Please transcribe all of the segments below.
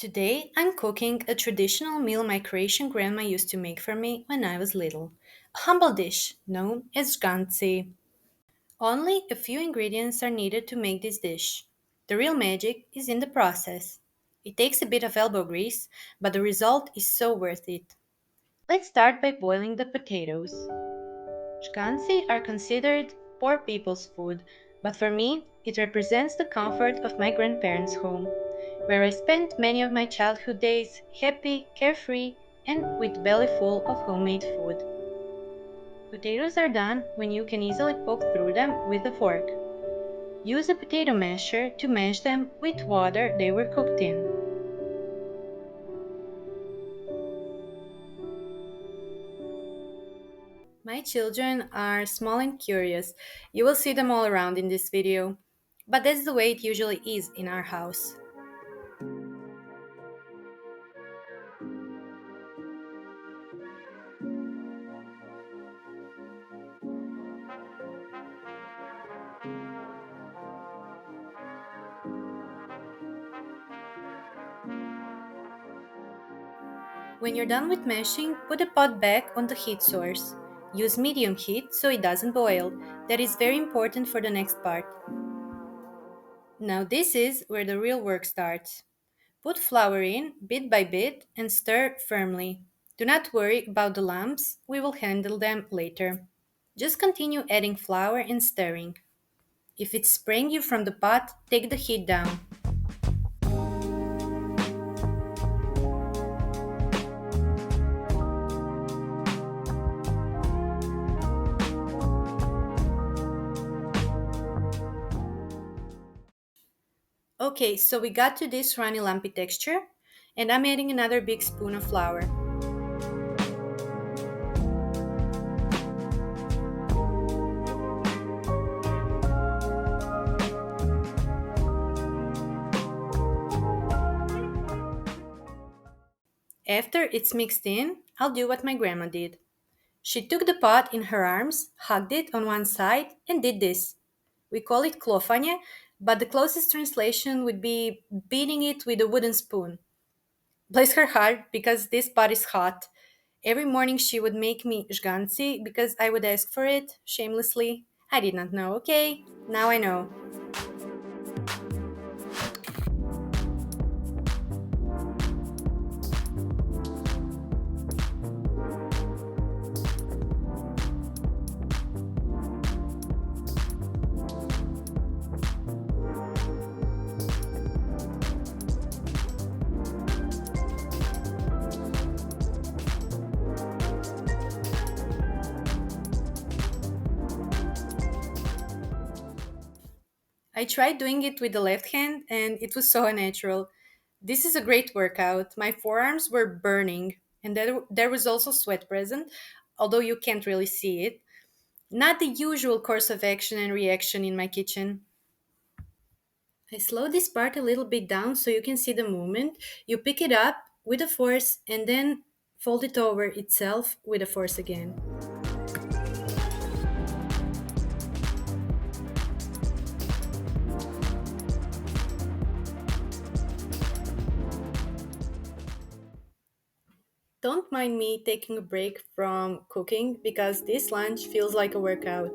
Today I'm cooking a traditional meal my Croatian grandma used to make for me when I was little. A humble dish known as žganci. Only a few ingredients are needed to make this dish. The real magic is in the process. It takes a bit of elbow grease, but the result is so worth it. Let's start by boiling the potatoes. Žganci are considered poor people's food, but for me, it represents the comfort of my grandparents' home, where I spent many of my childhood days happy, carefree, and with belly full of homemade food. Potatoes are done when you can easily poke through them with a fork. Use a potato masher to mash them with water they were cooked in. My children are small and curious. You will see them all around in this video. But that's the way it usually is in our house. When you're done with mashing, put the pot back on the heat source. Use medium heat so it doesn't boil. That is very important for the next part. Now this is where the real work starts. Put flour in bit by bit and stir firmly. Do not worry about the lumps, we will handle them later. Just continue adding flour and stirring. If it's spraying you from the pot, take the heat down. Okay, so we got to this runny lumpy texture, and I'm adding another big spoon of flour. After it's mixed in, I'll do what my grandma did. She took the pot in her arms, hugged it on one side, and did this. We call it klofanje, but the closest translation would be beating it with a wooden spoon. Bless her heart, because this pot is hot. Every morning she would make me žganci because I would ask for it, shamelessly. I did not know, okay? Now I know. I tried doing it with the left hand and it was so unnatural. This is a great workout. My forearms were burning and there was also sweat present, although you can't really see it. Not the usual course of action and reaction in my kitchen. I slow this part a little bit down so you can see the movement. You pick it up with a force and then fold it over itself with a force again. Don't mind me taking a break from cooking because this lunch feels like a workout.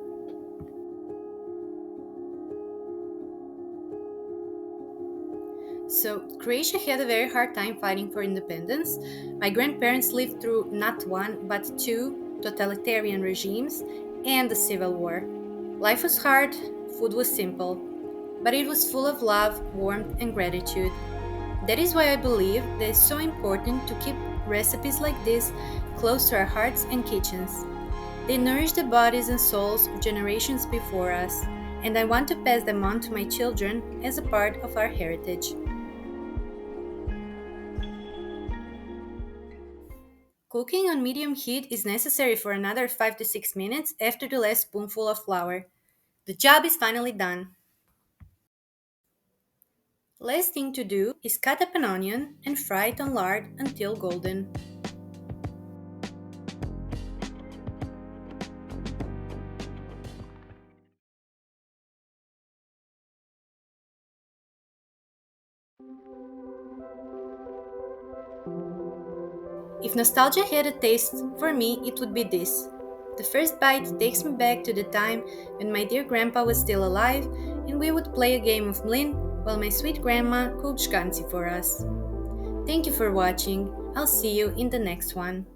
So, Croatia had a very hard time fighting for independence. My grandparents lived through not one, but two totalitarian regimes and the Civil War. Life was hard, food was simple, but it was full of love, warmth, and gratitude. That is why I believe that it's so important to keep recipes like this close to our hearts and kitchens. They nourish the bodies and souls of generations before us, and I want to pass them on to my children as a part of our heritage. Cooking on medium heat is necessary for another 5 to 6 minutes after the last spoonful of flour. The job is finally done. Last thing to do is cut up an onion and fry it on lard until golden. If nostalgia had a taste, for me it would be this. The first bite takes me back to the time when my dear grandpa was still alive and we would play a game of mlin while my sweet grandma cooked žganci for us. Thank you for watching. I'll see you in the next one.